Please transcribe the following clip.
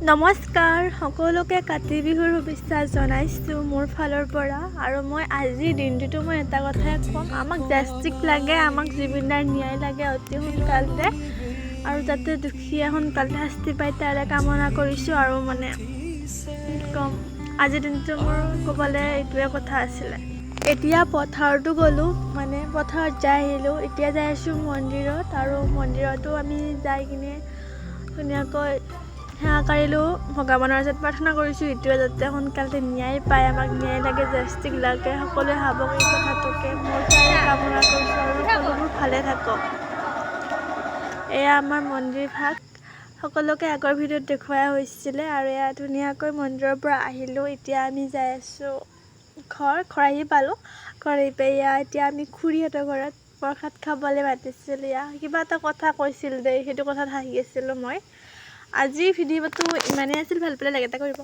নমস্কাৰ সকলোকে কাতি বিহুৰ শুভেচ্ছা জনাইছোঁ মোৰ ফালৰ পৰা। আৰু মই আজিৰ দিনটোতো মই এটা কথাই ক'ম, আমাক জাষ্টিক লাগে, আমাক জুবিনদাৰ ন্যায় লাগে অতি সোনকালতে, আৰু যাতে দুখীয়া সোনকালতে শাস্তি পায় তাৰে কামনা কৰিছোঁ। আৰু ক'ম আজিৰ দিনটো মোৰ ক'বলৈ এইটোৱে কথা আছিলে। এতিয়া পথাৰতো গ'লোঁ, পথাৰত যাই আহিলোঁ। এতিয়া যাই আছোঁ মন্দিৰত, আৰু মন্দিৰতো আমি যাই কিনে ধুনীয়াকৈ সেৱা কৰিলোঁ, ভগৱানৰ ওচৰত প্ৰাৰ্থনা কৰিছোঁ এইটোৱে যাতে সোনকালতে ন্যায় পায়, আমাক ন্যায় লাগে, জাষ্টিক লাগে। সকলোৱে ভাবক এই কথাটোকে, মোৰ তাৰে কামনা কৰিছোঁ আৰু সকলোবোৰ ভালে থাকক। এয়া আমাৰ মন্দিৰ ভাগ, সকলোকে আগৰ ভিডিঅ'ত দেখুওৱা হৈছিলে। আৰু এয়া ধুনীয়াকৈ মন্দিৰৰ পৰা আহিলোঁ। এতিয়া আমি যাই আছোঁ ঘৰ আহি পালোঁ। ঘৰ আহি পাই এতিয়া আমি খুৰীহঁতৰ ঘৰত প্ৰসাদ খাবলৈ মাতিছিল। কিবা এটা কথা কৈছিল দেই, সেইটো কথাত হাঁহি আছিলোঁ মই। আজিৰ ভিডিঅ'টো ইমানেই আছিল, ভাল পালে লাইক এটা কৰিব।